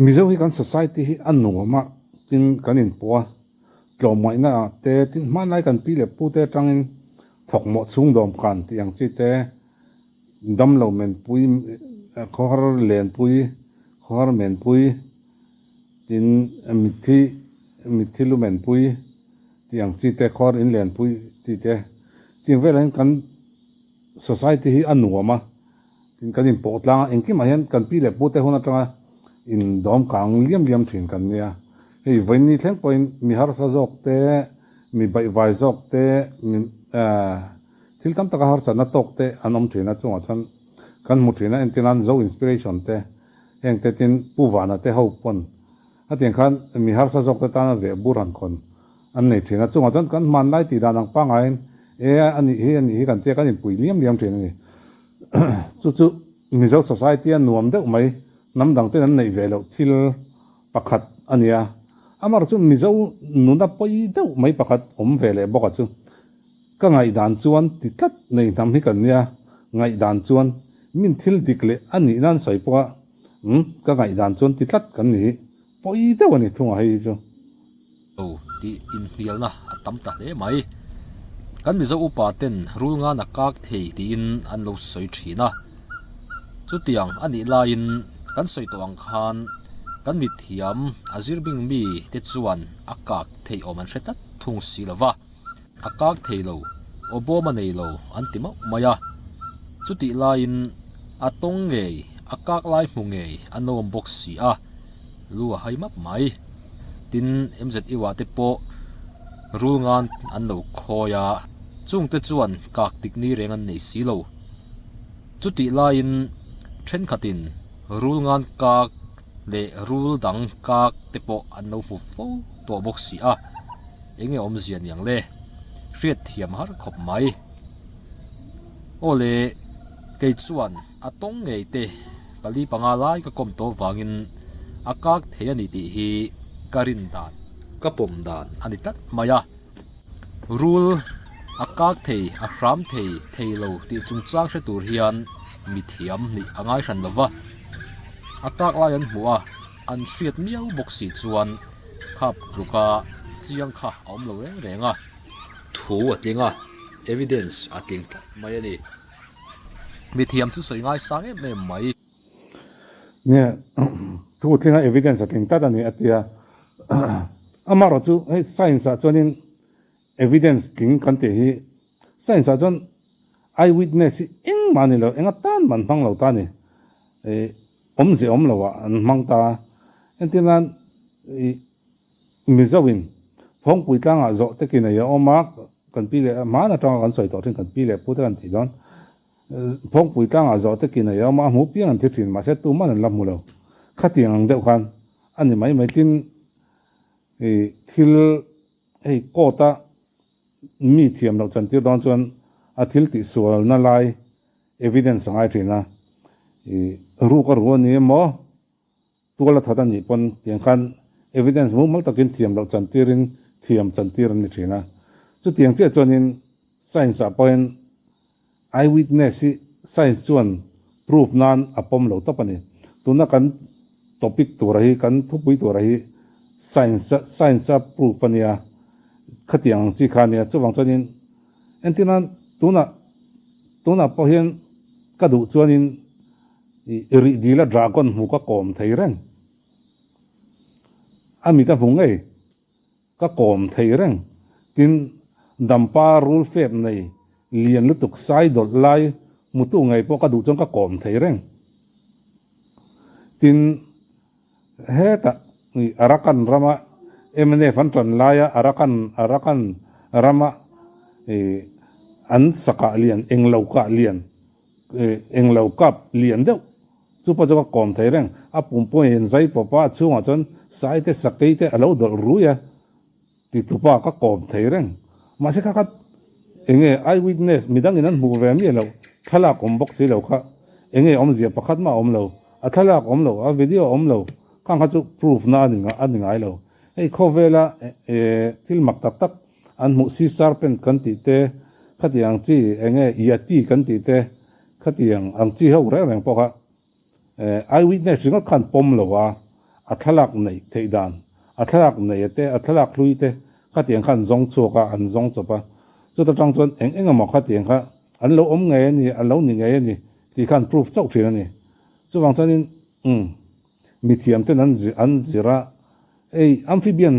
mizo hi kan society hi anu ma tin kan in po tlo mai na te tin man lai kan pi le pu te tangin thok mo chung dom kan ti ang chi te dam lo men pui khor len pui khor men pui tin mithi lu men pui ti ang chi te khor in len pui ti te tin velen kan society hi anu ma tin kan in po tla engki ma hian kan pi le pu te hona tanga in dom kang liam thin kan nia hei voini thleng point mi har sa jok te mi bai vai jok te mi thil tam taka har chana tok te anom thina chunga chan kan mu thina entinan zo inspiration te heng te tin puwana te ho pon ateng khan mi har sa jok te ta na ve buran kon an nei thina chunga chan kan man lai ti danang pa ngain ani hi kan te kan in pui liam thin ni chu mizo society an nuam de mai nam dang te nan nei ve lo thil pakhat ania amar chu mizo nuna poi de mai pakhat om ve le boka chu ka ngai dan chuan ti tlat nei nam hi kan nia ngai dan chuan min thil dikle ani nan soi po ka ngai dan chuan ti tlat kan ni poi de wani thunga hi chu ti in hial na atam ta le mai kan mizo upa ten rul nga na kak thei ti in an lo soi thina chu tiang ani la in kan soi to ang khan kan mi thiam azir bing mi te chuan akak thei oman hretat thung si lova akak thei lo oboma nei lo antimo maya chu ti la in atong nge akak lai mu nge anom box si a lu hai map mai tin mz iwa te po rul ngan an lo khoya chung te chuan kak tik ni reng an nei si lo chu ti la in then khatin rul ngan kak le rul dang kak te po an lo fu fo to box si a enge om zian yang le riat thiam har khop mai ole ke chuan atong ngei te pali panga lai ka kom to wangin akak theyani ti hi karin dan kapom dan ani tat maya rul akak thei a ram thei lo ti chung chang hre tur hian mi thiam ni angai ran lova akak lai an hua an riat miau boxi chuan khap ruka chiang kha om lo renga thu atinga evidence ating ta mai ani mi thiam chu soi ngai sang em mai ne thu tlinga evidence ating ta ani atia amaro chu hey science a chonin evidence king kan te hi science a chon eyewitness eng manilo enga tan man phang lo ta ni om lo wa an mang ta entinan mizawin phong pui tlang a zo te kin ya oma kan pi le ma na tang kan soi to thin kan pi le pu ta kan ti don phong pui tlang a zo te kin ya ma mu pi an ti thin ma se tu man lam mu lo khatiang ang deuh khan ani mai tin thil ko ta mi thiam lo chan tir don chuan a thil ti sual na lai evidence ngai thina ru ka ru ni mo tuala thada ni pon tiang khan evidence mu mal takin thiam lo chan tirin thiam chan tir ni thina chu tiang che chuanin science a point eyewitness science chuan proof nan apom lo tapani tuna kan topic turahi kan thupui turahi science proof ania khatiang chi khania chuwang chuanin entinan tuna pohian kadu chuanin ri dila dragon mu ka kom thei reng amita hungai ka kom thei reng tin dampa rule fep nei lian lutuk sai dol lai mutu ngai po ka du chong ka kom thei reng tin heta arakan rama emne fantran laya arakan rama an saka lian englauka lian englaukap lian deuh chu pa joka kom thei reng a pumpo en zai papa chunga chon sai te sakai te alo dol ruya ti tupa ka kom thei reng ma se kha enge eyewitness midang inan mu ve mi lo thala kom bok si lo kha enge om zia pakhat ma om lo a thala om lo a video om lo khang kha chu proof na ani ngai lo ei khovela til mak tak an mu si serpent kan ti te khatiang chi enge yati kan ti te khatiang ang chi ho reng po kha eyewitness ringa khan pom lo wa อัทลักในเทดานอัทลักในเตอัทลักลุยเตข้าเตียงขันจงชัวกอันจงจบจุดตรงจนเอ็งหมอกข้าเตียงข้าอันเราอมไงนี่อันเราหนึ่งไงนี่ที่ขันพิสูจเจ้าเพียงนี่จุดบางตอนนี้มีเทียมเท่านั้นอันจิระอัมฟิเบียน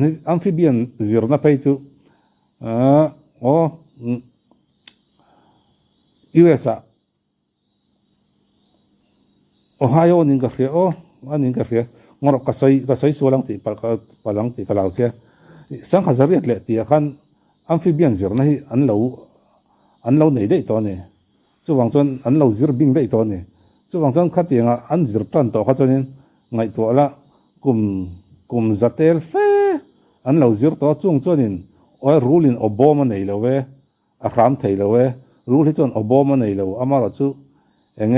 จิระนับไปจุUSA โอไฮโอนิงกับเฟียอันนิงกับเฟียงอรกก็ใส่ส่วนหลังตีปลังตีกลาวเสียสังขารเรียกเละตีขันอัมฟิเบียนจิระนี่อันเราไหนได้ตัวเนี่ยจุดบางตอนอันเราจิระบิงได้ตัวเนี่ยจุดบางตอนขัดยังอันจิระตันตัวขัดตัวนี้ไงตัวละกุมจัตเตลเฟอันเราจิระตัวจุงตัวนี้โอ้ยรูลินอบอมันไหนเลวอัครามไทยเลวรู้ที่จนอบอมันไหนเลวอามาเราจูเอง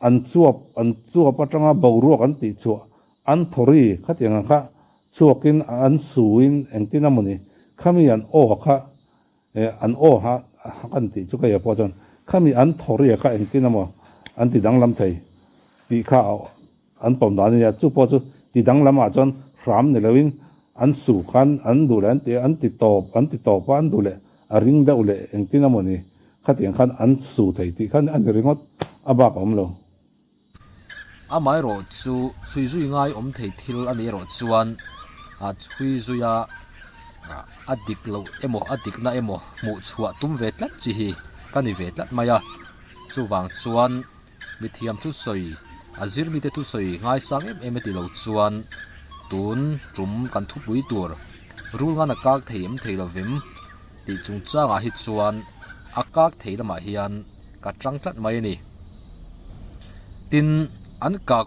อันชัวปัจจังบ่าวรัวกันติชัวอันทอรีขัดยังข้าชัวกินอันสูอินเองที่นั่นมันนี่ข้ามีอันโอข้าอันโอฮะกันติชุกยาพอจนข้ามีอันทอรีข้าเองที่นั่นมันอันติดังลำไทยที่ข้าอันปมดานี่จูพอจูที่ดังลำอาจนรำเนี่ยเลวินอันสูขันอันดูแลอันติดต่ออันดูแลอันริงได้อุเลเองที่นั่นมันนี่ขัดยังขันอันสูไทยที่ขันอันริงดอาบักอมโลอาไม่รอจูช่วยจุยง่ายเททิลอันนี้รอจวนช่วยจุยอดิกเราอดิกน่าหมู่ชัวตุ้มเวทลัดจีฮีกันนี่เวทลัดมายาจูวางจวนมิเทียมทุสอยจิรมิเตทุสอยง่ายสังติเราจวนตุนจุ่มกันทุบบุยตัวรู้งานอากาศเทียมเทลวิมติจุงจ้างฮิจวนอากาศเทลมาเฮียนกัดจังลัดไม่นี่ตินอันกา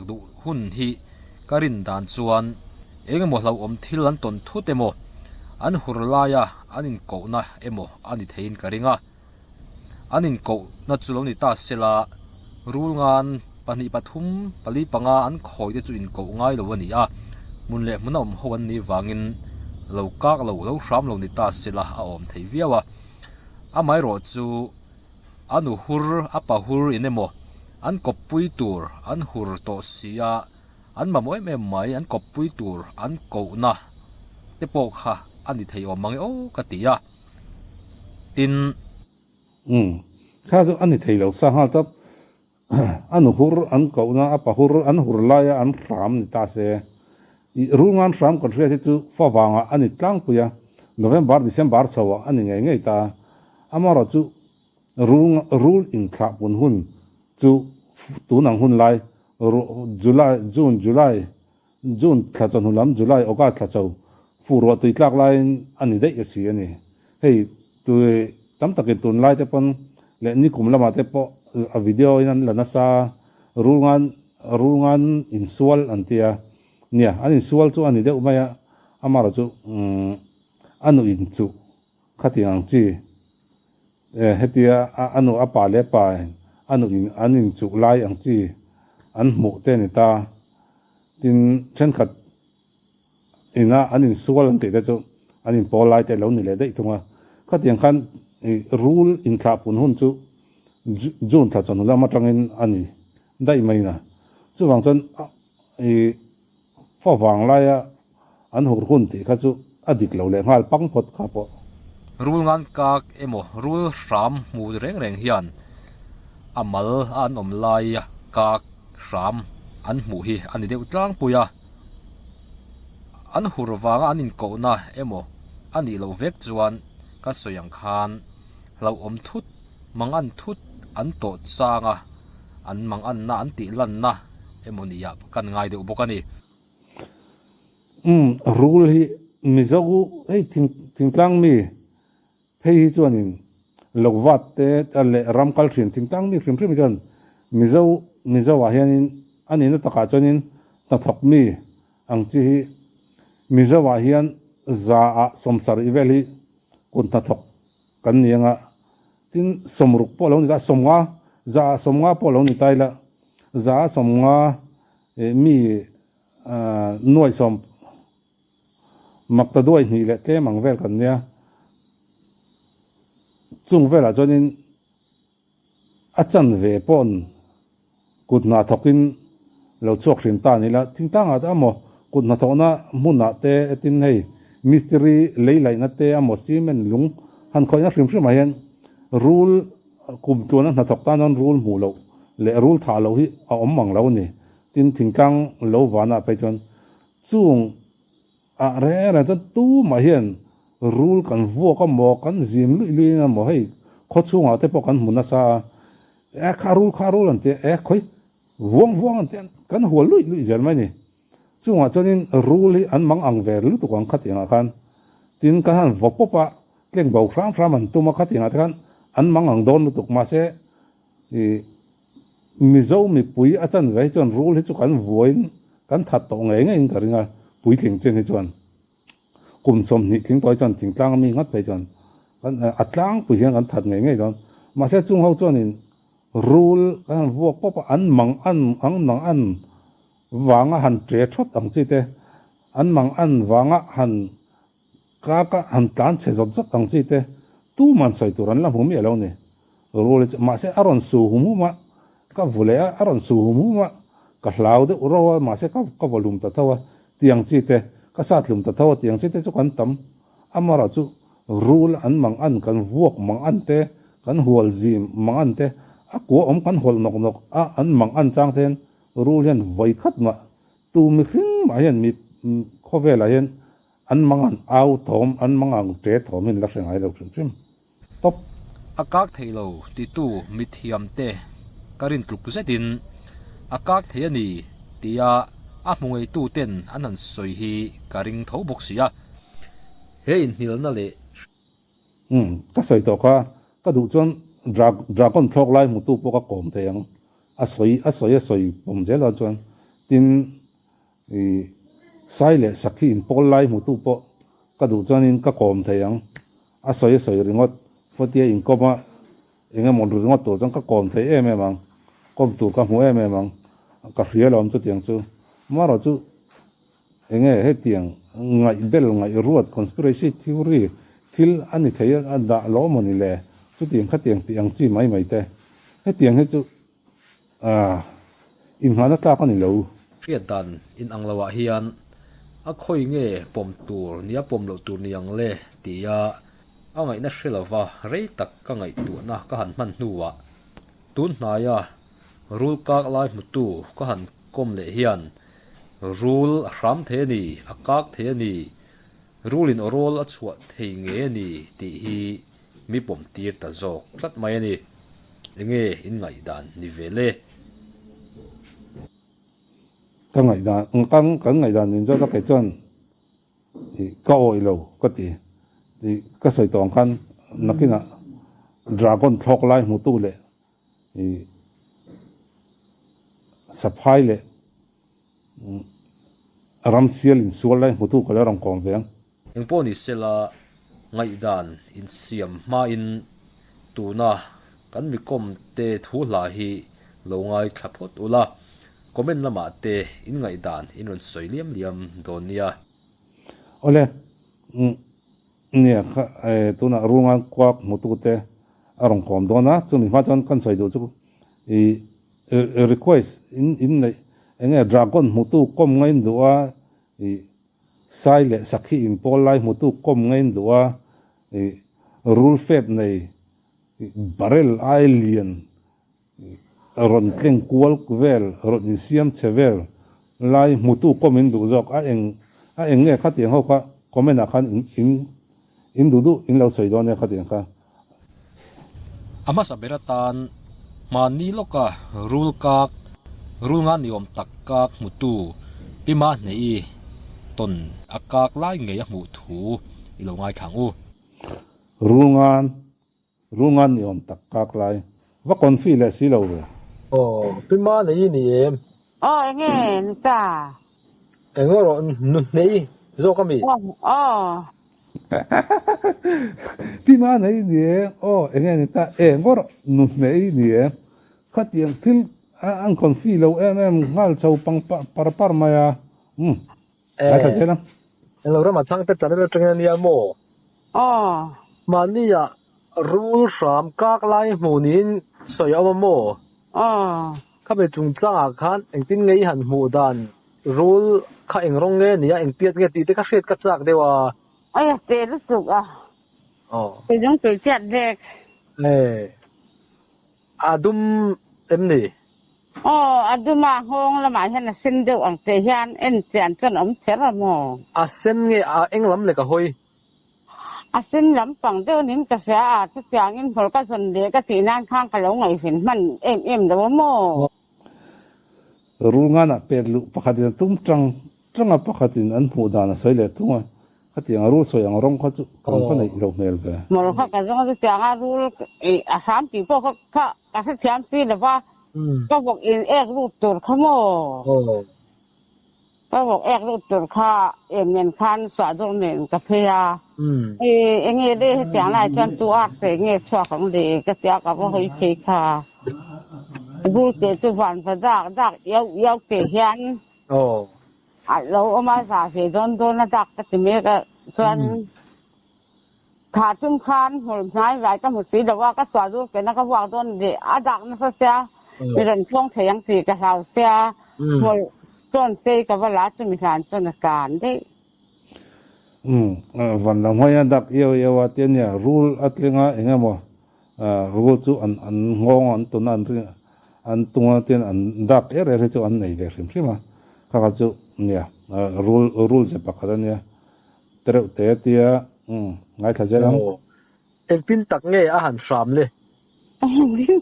กดูหุ่นฮีการินดานจวนเองหมดเราทิลันตนทุเตโมอันหุรลายอันอินโกนะอันนี้เทียนการิงอันอินโกนัดจุลนิตาเสลารู้งานปนิปทุมปลีปังอันคอยจะจุอินโกง่ายเลวันนี้มุนเล่มุนหวันนี้วางินเรากากเราสามเรานิตาเสลาเทียวีวะไม่รอจูอันหุรปะหุรอินโมอันกบปุยตัวอันหุรโตเสียอันมาไม่อันกบปุยตัวอันโกนะเตปอกค่ะอันนี้เทียมังกติยาตินข้าจะอันนี้เทียเราสร้างทับอันหุรอันโกนะอัปหุรอันหุรลายอันรามนี่ตาเสรู้งานรามก็เรียกที่จูฟ้าวางอันนี้ตั้งปุยโนเวมเบอร์ดิเซมเบอร์สวะอันนี้ไงตาอามาเราจูรูลอินทราบุญหุ่นจูตัวหนังหุ่นไลจูนถ้าจะหุ่นลำจุลัยโอกาสถ้าจะฟูรวตุยลักไลอันนี้ได้ยังสิอันนี้เฮ้ยตัวตั้มตะกินตุนไลแต่ปนเล่นนี่คุมละมาแต่ปอวิดีโอนั้นละนัสารู้งานอินส่วนอันที่เนี่ยอันอินส่วนจูอันนี้ได้อุบายอามาเราจูอันนู้อินจูขัดยังจีเฮติอันนู้อัปปาเล่ปายอันอินจูไลอังจีอันหมูเตนิตาทินเช่นขัดอินะอันอินส่วนอันที่ได้จูอันอินพอไลแต่เรานี่แหละได้ตรงว่าขัดยังคันรูลอินทราปุ่นหุ่นจูจูนถ้าจะนู่นแล้วมาจังอินอันนี้ได้ไหมนะจูบางส่วนฟ้าวางไล่อันหัวหุ่นที่เขาจูอดีตเราเลยหาปังพดขับรูลงานกากรูลสามมูเร่งเฮียนอามัลอันลายกากสามอันหมูฮีอันนี้เดียวจังปุยอันหัววางอันอินโกนะอันนี้เราเวกจวนก็สยังคานเราทุดมังอันทุดอันโตจางอันมังอันน่ะอันติลันนะนี่ยกันง่ายเดียวบุกันนี่รูลฮีมิซากูทิ้งตั้งมีเฮ้ยจวนินลกวัดเตะอะไรรำคัลชินทิ้งตั้งมีพริมจวนมิซาวะเฮียนินอันนี้นัตตะกาจวนินตัดทักมีอังจีมิซาวะเฮียนซาสมสารอีเวลีกุนตัดทักกันยังทินสมรุปพอลงนี่ก็สมงาซาสมงาพอลงนี่ตายละซาสมงามีหน่วยสมมักตะด้วยนี่แหละเต้มังเวลกันเนี่ยจุงเวลาจนนี้อาจารย์เวปอนกุดนาทกิน lo chok rin ta ni la thing ta nga ta mo kut na thona mun na te tin hei mystery lei lai na te amo simen lung han khoi na hrim hrim a hian rule kum tu na thok ta non rule mu lo le rule tha lo hi a om mang lo ni tin thing tang lo wana pe chon chung a re ra chon tu ma hian rule kan vo ka mo kan zim lui na mo hei kho chunga te po kan mun na sa kharul an te khoi vuông an te kan hual lui zel mai ni chunga chonin rule hi an mang ang ver lu tu kan khatinga khan tin ka han vopopa kleng bau khram an tuma khatinga khan an mang ang don lu tuk ma se mizo mi pui achan ve chon rule hi chu kan voin kan that to nge in karinga pui thing chen hi chon kum som ni thing poi chon thing tlang mi ngat pe chon kan atlang pui hian kan that nge don ma se chung ho chon in rule kan vuak popa an mang an wanga han tre thot ang chi te an mang an wanga han ka han tan che zot zot ang chi te tu man sai turan la humi alo ne rule ma se aron su humu ma ka vule aron su humu ma ka hlau de uro ma se ka volume ta tawa tiang chi te ka sat lum ta tawa tiang chi te chu kan tam amara chu rule an mang an kan vuak mang an te kan hual zim mang an te a ko om kan hol nok an mang an chang ten rule hian voi khat ma tu mi hring ma hian mi khowela hian an mangan au thom an mangang tre thom in la hrengai lo trim top akak theilo ti tu mithiam te karin tluk zetin akak the ani tia a hmungei tu ten an han soi hi karing tho bok sia he in hil na le ka soi to ka du chon dragon thok lai mu tu po ka kom te yang a soi pom je lo chon tin sai le sakhi in pol lai mu tu po ka du chon in ka kom the yang a soi ringot fotia in koma enga mon ringot to chon ka kom the mang kom tu ka mu mang ka hrialom chu tiang chu maro chu enge he tiang ngai bel ngai ruat conspiracy theory thil ani theya da lo moni le chu tiang kha tiang chi mai te he tiang he chu in hana ta ka ni lo riat dan in anglawa hian a khoi nge pom tur nia pom lo tur niang le tia angai na hrilawa rei tak ka ngai tu na ka han man nuwa tun hnaya rule kak lai mutu ka han kom le hian rule ram the ni akak the ni rule in orol a chuat thei nge ni ti hi mi pom tir ta jok tlat mai ani enge in ngai dan ni vele ka ngai da kan ngai da nin zo ka ke chon ka oi lo ka ti ka soi tong khan nakina dragon thok lai mu tu le saphai le ram sial in sual lai mu tu ka le rang kong veng eng po ni sela ngai dan in siam ma in tuna kan mi kom te thu la hi lo ngai thlapot ula comment lama te in ngai dan in ron soi liam don nia ole nia kha tuna rungan kwak mu tu te arong kom dona chu mi ma chon kan soi do chu request in nei enge dragon mu tu kom ngai duwa sai le sakhi in pol lai mu tu kom ngai duwa rule feb nei barrel alien ron tleng kual vel ron in siam chevel lai mu tu komin du jok a eng nge khatiang ho kha comment a khan in du in lo soi do ne khatiang kha ama saberatan mani loka rule nga niom takkak mutu pima nei ton akak lai nge ya mu thu ilo ngai thangu rungan niom takkak lai va kon fi le si lo ve pima nei ni em enge ta engoro nu nei zo kami pima nei ni enge ni ta ngor nu nei ni khatiang thil an kon fi lo ngal chau pang par maya ai ta chela elo rama chang pe tan le trenga nia mo mania rule ram kak lai munin soya mo ka ข้าไปจุงจ้าขันเองตินไงหันหมูดันรูลข้าเองร้องเงี้ยนี่เองเตียดเงี้ยตีเด็กข้าเสียดกัดจากเดียว Ôi, tê lúc tục à. อ๋อ Tê giống tùy chết đẹp. เอออาดุมเอ็มนี่ Ồ, à đu mà hông là mà hên là xin được ông tê hiền, em tiền chân ông chết rồi mò. อาเซนเงี้ยเอ็งล้ำเลยก็หอย À xin lắm bằng tiêu nín cà xe à, chắc chắn em phải có phần đế cái tí nan khang cái lỗ ngày phiền mình em đâu mò. rul nga na pek lu pakhatin tum tranga pakhatin an hmu dana soile tunga khatiang rul soyang rom kha chu kan fa nei lo mel ve Mà nó cái giống cái tiếng à ru à sám tí po cái cái thiam xí là va อืม ก็บอกเอ็นเอ็กรูดตุดขโม โอ้ ก็บอกเอ็กรูดตุดข้าเอ็มเงินคันสวดตรงเงินกับเพีย อืม เอ็งเงี้ยได้เสียงอะไรจนตัวอักเสบเงี้ยชัวของเด็กก็เสียกับว่าเฮ้ยเพค่ะดูเตะจุบันพระดักเย้าเตะยัน โอ้ อ่ะเราเอามาสาเสียโดนนะดักก็จะมีก็ส่วนขาดจุ่มคันหัวไม้ไหวก็หมดสีแต่ว่าก็สวดดูเป็นนักว่าโดนเด็กอาดักนั่นเสียมีเรื่องช่วงเถียงสีกับเราเสีย อืม หัวต้นเสียกับว่าลาจะมีการต้นการได้ van la moya dak yo wa ten ya rule atlinga engamo rule chu an ngong an tun an tunga ten an dak ere chu an nei ve rim sima ka chu nia rule se pakara nia tere te tia ngai tha jelang โอ้เอ็งปินตักเงี้ยอาหารสามเลย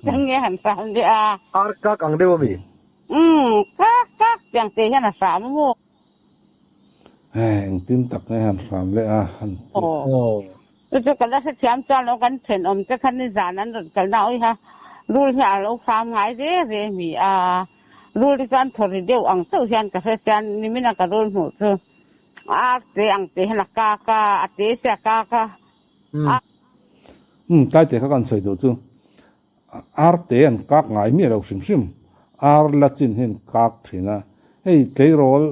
ทั้งเงี้ยหันสามเดีย อาร์กักอังเดียวมี cácอย่างเตียนสามโม en tin tak ngai han ram le a han โอ้ โอ้ จะกันแล้วเทียมจานแล้วกันเห็นอมจะคันนิสานั้นกันเอาอีฮะรู้ที่เราฟาร์มไงเร่มีรู้ที่การถอดเดียวอังเต้าเทียนกับเทียนนี่ไม่น่ากันรู้หมดคือเตียงเตียนละกากาเตียเสียกากา kai te kha kan soi do chu ar te an kak ngai mi lo sim ar la chin hin kak thina hei tlei rol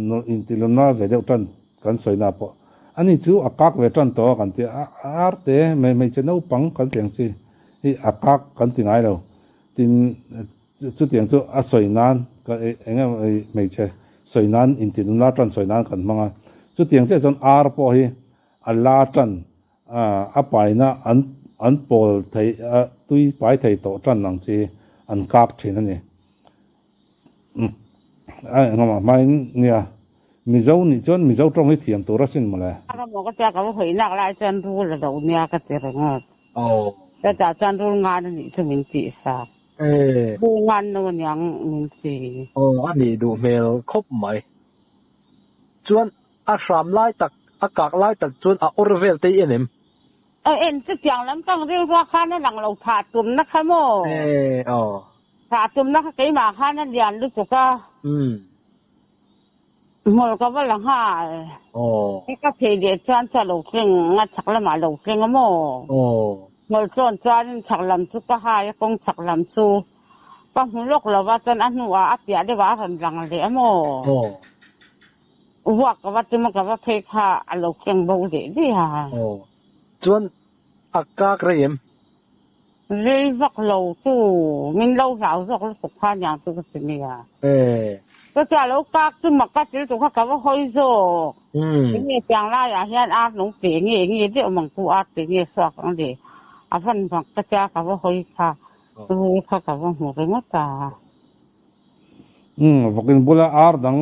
no intilona ve deuh tan kan soi na po ani chu akak ve tan to kan ti ar te me che no pang kan tiang chi hi akak kan ti ngai lo tin chu tiang chu a soi nan ka enga me che soi nan intilona tan soi nan kan manga chu tiang che chon ar po hi ala tan a paina an pol thei tui pai thei to tan nang chi an kap thin ani ngama mai nia mizo ni chon mizo trong hi thiam to ra sin mala เราบอกก็จะกับว่าเฮ้ยนักไล่จันรู้แล้วเราเนี่ยก็เจริญ โอ้ แต่จากจันรู้งานนี่จะมีจีสา เออ ดูงานนู่นยังมีจี โอ้อันนี้ดูเมลครบไหมจวนอาสามไล่ตักอากากไล่ตักจวนออร์เวลตีเอ็นเอ็ม เอ็นจะอย่างนั้นต้องเรียกว่าข้าในหลังเราผ่าตุ่มนะคะโม เอออ๋อ ผ่าตุ่มนะคะไก่หมาข้านั่นเรียนลึกก็ อืม หมดก็ว่าหลังหา โอ้ ก็เพเดียจวนจะหลงเชิงงัดฉักละหมาหลงเชิงโม โอ้ หมดจวนจวนฉักลำซุกก็หายกงฉักลำซูก็หุ่นลกเราว่าจนอันหัวอับยาได้ว่ารันรังเลยโม โอ้ ว่าก็ว่าจะมันก็ว่าเพค่ะหลงเชิงบูเดียดีฮะ โอ้จวนอากากเรียม เรียกเราสู้มินเราสาวสกสุขภาพอย่างสุขสิเนี่ย เออ ก็จะเรากากซึ่งมันก็จะถูกเขาว่าหอยโซ่ อืม นี่เพียงไรอ่ะเฮียนอาหลงเสียงี้เดี๋ยวมันกูอาเสียสอกนั่นเดีอาฟันมันก็จะกับว่าหอยค่ะรู้เขากับว่าหัวเป็นตา vokin bula ar dang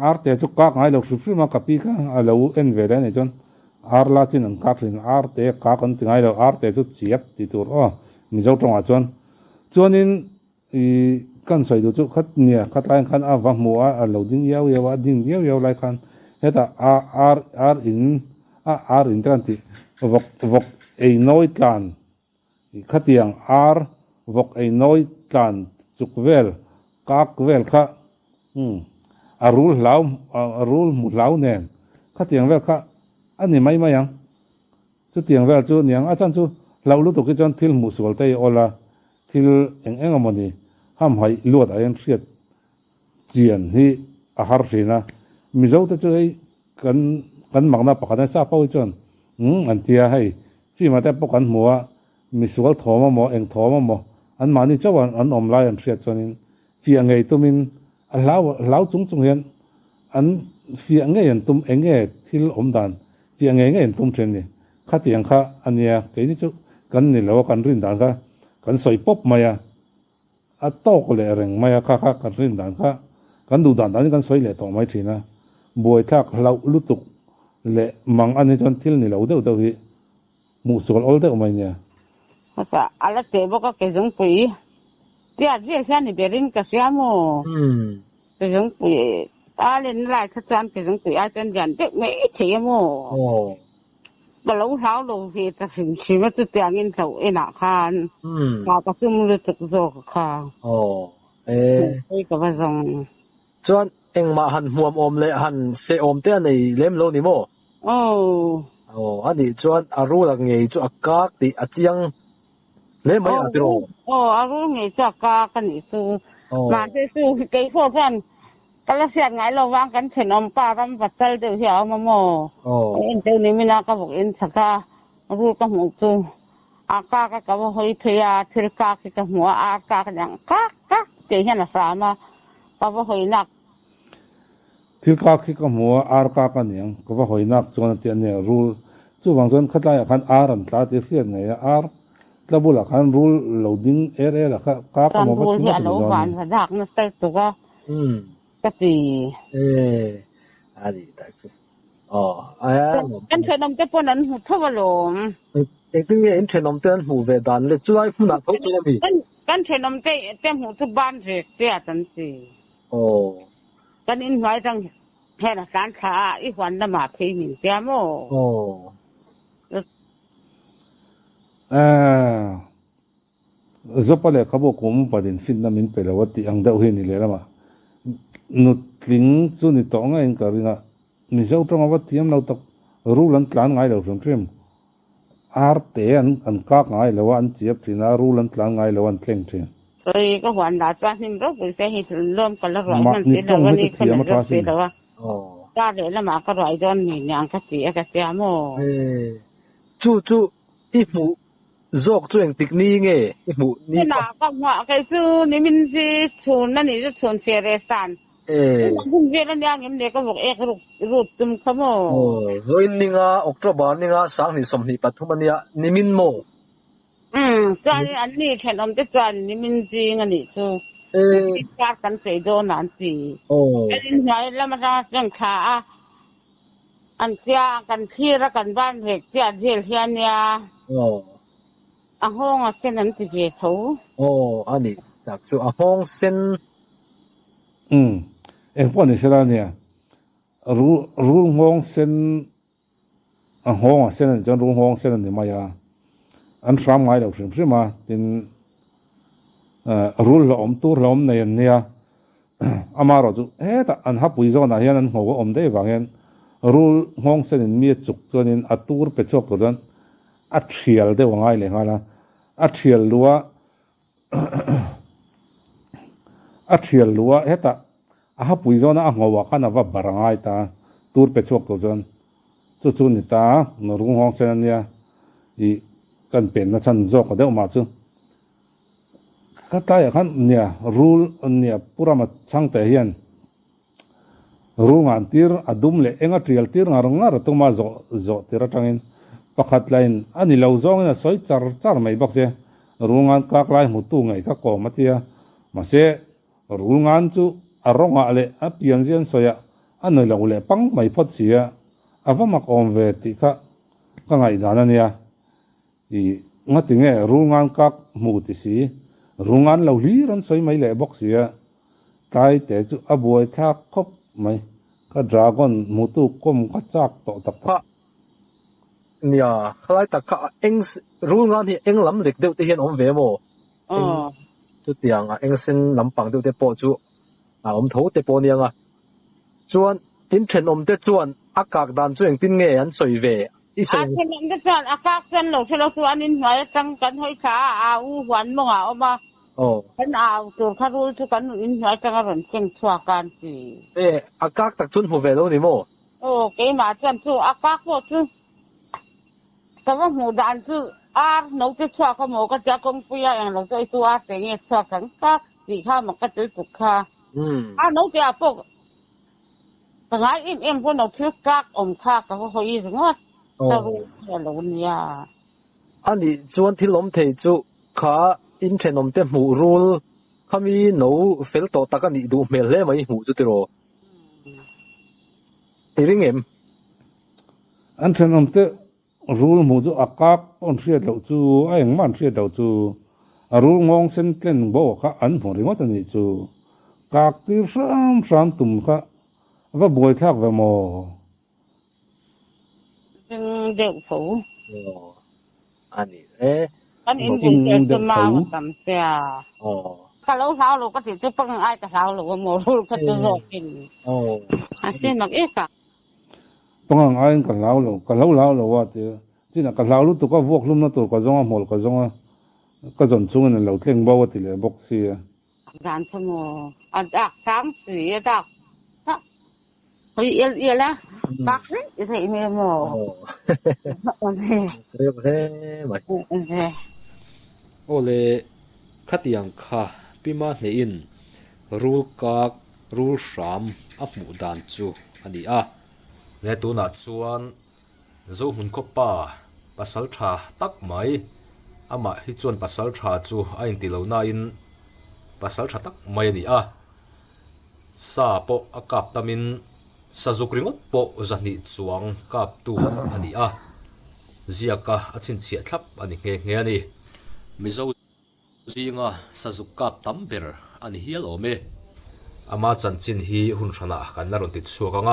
ar te chu kak ngai lo sip ma kapi ka alo en ve da ne chon ar la chin an kak rin ar te ka kan ti ngai lo ar te chu chiap ti tur mizo tong a chuanin i kan soi do chu khat nia khat lai khan a wa mu a lo ding yaw a ding yaw lai khan heta ar in tran ti vok ei noi kan khatiang ar vok ei noi kan chukvel kak vel kha arul mu lau nen khatiang vel kha ani mai yang chu tiang vel chu niang a chan chu lau lu to ki chan thil mu sol te ola thil eng amoni ham hai luat a en riat chian hi a har rina mizo te chu ei kan magna pakana sa pau chon an tia hei chi ma te pokan muwa misual thoma mo eng thoma mo an mani chawan an om lai an riat chonin phía ngày tụi mình lão lão chúng hiện anh phía ngày hiện tụm anh ngày thil đàn phía ngày hiện tụm trên này khát tiếng khá anh ya cái này chú cần này là cần rin đàn khá cần soi pop maya to có lẽ rằng maya khá cần rin đàn khá cần đủ đàn cần soi lệ tổ mai thì na buổi thác lão lút tục lệ mang anh chọn thil này lão đâu hi mu sol all đâu mày nha Kata ala tebo ka kezong pui. Dia dia sian ni berin ka siamo. Kezong pui. Alin lai ka chan kezong pui a chan jan dek me che mo. Ba lo hao lo si ta sin chi ma tu tiang in thau ena khan. Ka pa kum lu tuk zo ka. Ei ka ba zong. chuan engmah han huam awm leh han se awm te nei lem lo ni mo ani chuan a rulak ngei chu a kak ti a chiang le mai a tiro a ru ngei chu a kak kan ni chu ma te chu ke kho chan kala siat ngai lo wang kan chen om pa ram patal de hiao ma mo en te ni mina ka bok en saka ru ka mu chu a ka ka ba hoi phia thil ka ka mu a ka yang ka ke hian a sa ma pa ba hoi nak thil ka khi ka mua ar ka ka niang ko ba hoinak chuan ti ne rule chu wang chuan khatlai khan ar an tla ti hriat nei ar tlabula khan rule loading area la ka ka mo ba ti a lo wan sa dak na stel tu ka ka ti ani tak chu aya kan thenom te pon an hu thawalom ting ye in thenom ten hu ve dan le chuai phuna tho chu mi kan thenom te hu tu ban je te atan tiกันอินไว้ตั้งแค่การขาอีกวันละมาเพลงเดียวมั้งจะไปเลยเขาบอกผมประเด็นฟินน้ำมินไปแล้วว่าที่อังเดาเฮนี่เลยละมานุดลิงจุนี่ต้องไงกันนะมิเจ้าตรงว่าที่เราต้องรู้ลันตลานไงเราสมเด็จอาร์เตียนอันกากไงแล้วว่าอันเจี๊ยบที่น่ารู้ลันตลานไงแล้วอันเท่งเท่งก็หวานหลายวันนี่เราไปเสียให้เริ่มกันละร้อยมันเสียแล้ววันนี้คนเราเสียแล้วว่าก็เลยละมาก็ร้อยดอนนี่ยังก็เสียมั้งจู่อีหมูโจกจู่เองติกนี่ไงอีหมูนี่น่ะก็หัวใครซื้อนี่มันสิชวนนั่นนี่จะชวนเสียเรสันคุณเวลาเนี่ยเด็กก็บอกรูปตุ้มขโมโอินนี่งาออกจากบ้านนี่งาสังนี่สมนี่ปัทุมันเนี่ยนี่มินโมจวนอันนี้ฉันอมจะจวนนี่มันจริงอันนี้ชูการกันเสียโดนนั่นสิอันนี้ไงแล้วมันจะขาอันเสียกันที่รักกันบ้านเด็กที่อันเดียวเฮียเนี่ยห้องเส้นนั้นติดเท้าอันนี้จากสู่ห้องเส้นพวกนี้ใช่แล้วเนี่ยรู้ห้องเส้นห้องเส้นจนรู้ห้องเส้นนี่มายาอันสามไงเราถึงใช่ไหมถึงรู้หลอมตัวหลอมในเนี่ยอามาเราจุแต่อันฮับปุยโซนอะไรนั้นหัวอมได้บางอย่างรู้ห้องเส้นมีจุกตัวนี้อัตัวเป็ดชอบตัวนั้นอัดเชียลได้ว่าไงเลยฮะนะอัดเชียลรัวอัดเชียลรัวแต่ฮับปุยโซนอ่ะหัวกันนะว่าบารังไงตาตัวเป็ดชอบตัวนั้นจุดนี้ตานรู้ห้องเส้นเนี่ยอีกันเป็นนะฉันจอกก็ได้ออกมาจุก็ตายกันเนี่ยรูลเนี่ยพูดมาช่างแต่เฮียนรู้งานที่อดุมเลยเองก็เทรียลที่งานงานต้องมาจ่อที่ระจังอินประคัดไลน์อันนี้เราจ้องเนี่ยสวยจาร์ไม่บอกเสียรู้งานกากไลน์หุ่นตู้ไงก็ก่อมาเทียมาเสียรู้งานจูอารมณ์อะไรอ่ะเปลี่ยนเสียนสวยอันนี้เราเลยปังไม่พอเสียอ่ะว่ามาคอมเวติก็ไงด้านเนี่ยอีงั้นถึงไงรู้งานกักมูติสีรู้งานเราลีรันใส่ไม่เละบอกเสียตายแต่จุอบัวทักคบไม่ก็ดราก้อนมูตุก้มก็จักต่อตักเนี่ยใครตักเอ็งรู้งานที่เอ็งล้ำเด็กเดียวที่เห็นอมเวโมจุดเดียงเอ็งเส้นล้ำปังเดียวที่ปอจุอมทูที่ปอเนี่ยจวนอินเทรนอมที่จวนอากาศดันจวนติ้งเงี้ยอันสวยเวอาเช่นนั้นก็จะอากาศเส้นหลงเชลตัวนี้หน่วยจังกันห้อยขาหวานมั่งเอามาฉันตัวข้ารู้ทุกกันอินหน่วยจังกันเชิงชัวกันสิอากาศตักจุนหัวเวโลนี่โมเกี่ยมาจันจูอากาศพอจูแต่ว่าหูดันจูหนูจะชัวเขาโมก็จะกงปุยอย่างเราจะตัวเสียงชัวกันกัก ตีข้ามันก็จะตุกข้า น้องจะพวกแต่ไงอิ่มพวกเราทึกกักข้าก็เขาอีสงดแต่รู้แต่รู้เนี่ย อันนี้ชวนที่ล้มเทจุขาอินเทนอมเตหมูรูลขามีหนูเฟลโตตะกันนี่ดูเมลเล่ไหมหูจุดโรตีริงเอ็ม อันเช่นอมเตรูลมูจูอากาศอนเสียดาวจูไอ้ยังมันเสียดาวจูรูลงงเส้นเล่นบ่ค่ะอันผมเรียกว่าตัวนี้จูกากที่สามตุ่มค่ะว่าบวยทักว่าโม จึงเด็กฝู อันนี้เอ๊ะ อันนี้เป็นเด็กจะมาทำเสีย อ๋อ ถ้าเราเท้าเราก็ติดจะปังไอ้กับเท้าเราว่าโมรู้ก็จะรอกิน โอ้ อาเซียนมักเอ๊ะกะ ปังไอ้กันเล่าเรากันเล่าเราว่าเจ้าที่นั่นกันเล่าลูกตัวก็วกลุ่มนั่นตัวก็จงอ่ะหมดก็จงอ่ะก็จนช่วงนั้นเราเล่นบ่าวที่เลยบอกเสีย การพโมอันดักสามสี่ดักเฮ้ยเยละกักสิจะใส่เมโม โอ้ โอเค เรียบเร่ไหม โอเค โอเลขัดยังค่ะปีมาเนอินรูลกากรูลสามอับหมูดานจูอันนี้ในตัวนัดส่วนรูหุ่นคบป้าปัสสัลชาตักไหมอามาฮิจวนปัสสัลชาจูไอ้ตีเหล่านาอินปัสสัลชาตักไหมนี่ซาโปอากาบตามินสะจุกริงอโปจันนิจวงกาบตัวอันนี้เจียกะอาชินเฉียดทับอันนี้เงี้ยนี่มิโซจีงสะจุกกาบตัมเบอร์อันนี้เฮียโลเมอามาจันจินฮีหุ่นชนะกันนารนติดชัวกัง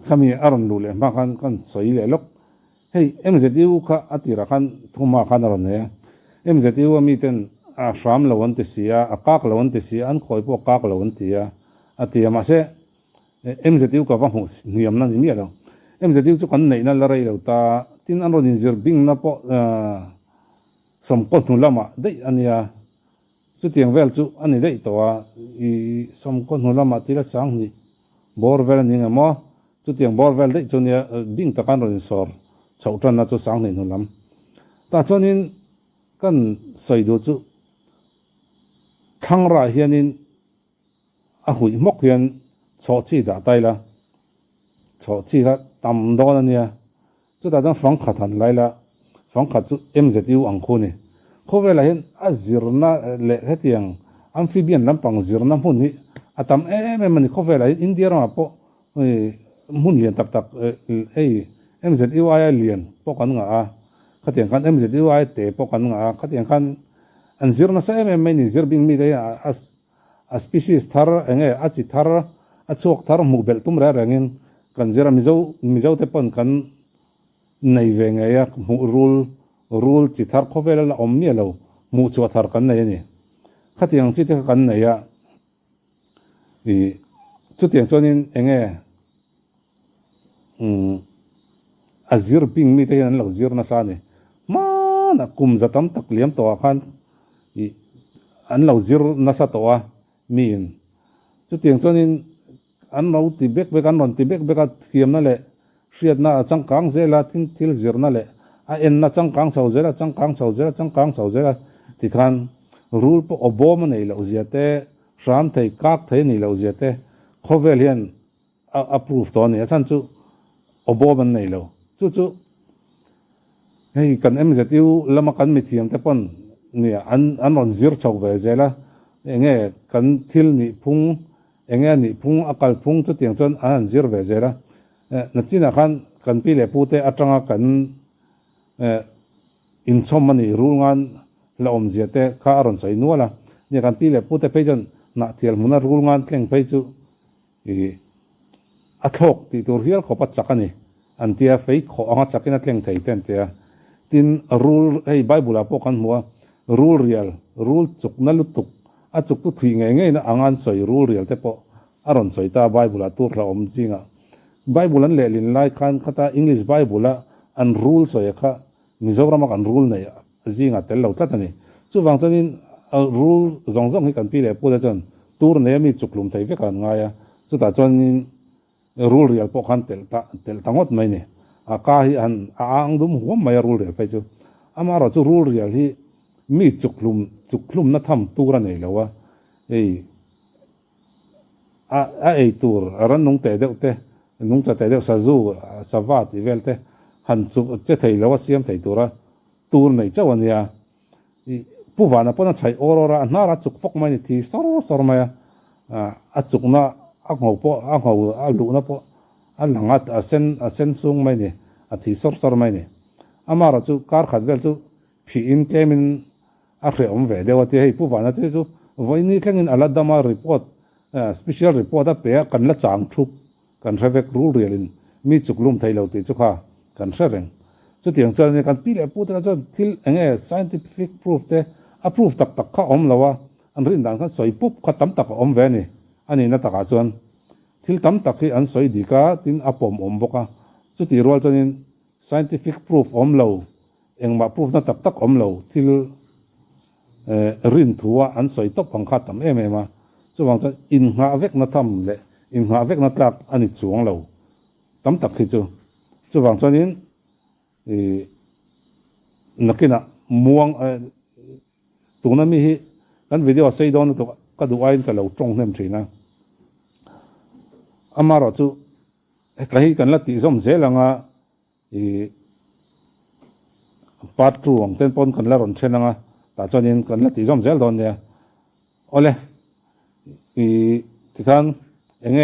ข้ามีอารมณ์ดูเลยมากันสวยเลยลูกเฮ้ยเอ็มเซติวข้าอติระกันทุ่มมากันอะไรเนี่ยเอ็มเซติวมีเต็นสามละวันติเสียอากาศละวันติเสียอันคอยพวกกากละวันติอติมาเสเอ็มเซติวก็ว่าหูเนียมนั่นมีอะไรเอ็มเซติวจุกันไหนนั่นละไรเราตาทินอันเราดินจิรบิงนับสมกตุลมาได้อันนี้จุดเตียงเวลจุอันนี้ได้ตัวอีสมกตุลมาที่ละสังนี่บอร์เวลนี่ไงมั้งจุดเตียงบอร์เวลได้จนเนี่ยบิงตะการเราดินสอบชาวจันทร์น่าจะสังนี่นู่นลำแต่จนนี้กันใส่ดูจุทั้งรายเฮียนินหุ่ยมกเฮียนชอชีด่าไตละชอชีก็ตำดอนเนี่ยจุดแต่ต้องฟังขัดหันไรละฟังขัดจุเอ็มเซติวอังคูนี่เขาเวลาเห็นจิรนาเละเตียงอัมฟิเบียนลำปังจิรนาหุ่นนี่ตำมันเขาเวลาอินเดียมาปะหุ่นเลียนตักเอ็มเซติวไอเลียนปกันงาขัดเตียงกันเอ็มเซติวไอเตะปกันงาขัดเตียงกันอันจิรนาใช่ไม่นี่จิรบิงมีได้species thar enge achi thar achok thar mubel tum ra rangin kan jera mizo te pon kan nei venga ya rule chi thar khovel la omni lo mu chu thar kan nei ni khatiang chi te kan nei ya i chu tiang chonin enge azir ping mi te yan lo zir na sa ni ma na kum zatam tak liam to khan i an lo zir na sa toมีนจุดเตียงจนินอันเราติเบกเบกันนอนติเบกเบกันเทียมนั่นแหละเสียดน่าจังกังเจลาทิลเจอนั่นแหละเอ็นน่าจังกังเสาเจลาจังกังเสาเจลาจังกังเสาเจลาที่คันรูลปะอบมันนี่เราเสียเตะสามไทยกักไทยนี่เราเสียเตะเขาเวลียนapprove ตอนนี้ท่านจุอบมันนี่เราจุเฮ้ยกันจะติวละมากันมีเทียมแต่ปนเนี่ยอันนอนซิร์ชเอาไว้เจละเงี้ยกันทิลนี่พุงเงี้ยนี่พุงอากาศพุงจุดเตียงจนอันซิร์ไว้เจละนักจีนกันปีเล่พูดแต่อัตรากันอินชมมันนี่รู้งานละอมเสียแต่ข้าอารมณ์ใส่นัวละเนี่ยกันปีเล่พูดแต่ไปจนนักเที่ยวมันรู้งานเล่งไปจุอัทอกที่ตัวเฮียขอปัจจักนี่อันที่ไฟขออัจจักนั่นเล่งไทยเต็นเตียตินรูลไอ้ไบเบิลอะพวกกันหัวรูลเรียลรูลจุกนั่นลุตุกจุกตุทิ้งไงนะอ่างานใส่รูลเรียลแต่พออารมณ์ใส่ตาไบเบิลตัวเราอมจริงอ่ะไบเบิลนั่นแหละลินไลคันคตาอังกฤษไบเบิลอันรูลใส่ค่ะมิโซรามักันรูลเนี่ยจริงอ่ะแต่เราตัดนี่จู่บางทีนี่รูลจงให้กันปีเลยพูดจนตัวเนี่ยมีจุกลุ่มไทยเวกันไงอ่ะจู่แต่จนนี่รูลเรียลพวกกันเตลตั้งหมดไม่เนี่ยอากาศอันดุมหัวไม่รูลเรียลไปจู่อามาเราจู่รูลเรียลที่มีจุกลุ่ม จุกลุ่มนัทำตัวนั่นเองแล้วว่าตัวรันนุ่งแต่เด็กเตนุ่งจะแต่เด็กสะจูสวัสดิ์เวลเตหันจุกจะไทยแล้วว่าเสียมไทยตัวไหนเจ้าวันนี้ผู้ว่านะพอนั้นใช้ออโรราน่ารักจุกฟกไม่ทีสอร์มาจุกน่ะหัวหัวลุนะพอหลังเส้นสูงไม่เนี่ยทีสอร์ไม่เนี่ยมาเราจุการขัดเวลจุพี่อินเกมินเรื่องเวเดียวที่ให้ผู้ว่านะที่จุวันนี้แค่เงินอะไรดามารีพอร์ตspecial report เปียกันละจางทุกกันเสกรู้เรื่องมีจุกลุ่มไทยเราตีจุกhaกันเสร็จจุดอย่างเช่นกันปีเล็บพูดกันจนที่scientific proof เตapprove ตักข้าอมแล้วว่าอันรินดังกันสวยปุ๊บข้าตั้มตักอมเวนี่อันนี้นักตักจวนที่ตั้มตักที่อันสวยดีก้าที่อปมอมบกจุดที่รัวจน scientific proof อมเราเองมา proof นักตักอมเราที่รินทัวอันสวยตบของข้าตั้มมาส่วนจะอินหาเวกนัทำเลยอินหาเวกนัตักอันนี้สวงเราตั้มตักคือส่วนจะนี้นักกินม่วงตัวนั้นมีกันวิดีโอใส่ดอนตัวก็ดูไอ้กันเราตรงนั้นใช่ไหมมาเราจูก็ให้กันละตีสมเสลังปัดรวงเต้นปนกันละรอนเช่นงแต่ตอนนี้กันละตีสมเสลดอนเนี่ยโอ้เลยที่กันยังไง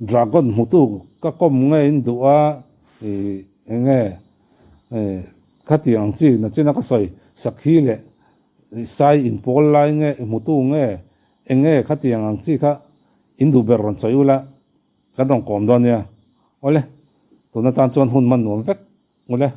ดราก้อนมุตุก็ก้มไงอินดูว่ายังไงขัดอย่างที่นั่นที่นักสอยสักทีเลยใส่อินโพลไลน์ไงมุตุไงขัดอย่างที่ข้าอินดูเบรอนสอยอยู่ละก็ต้องกอมดอนเนี่ยโอ้เลยตัวนั้นตอนชวนหุ่นมันหนุนเฟกโอ้เลย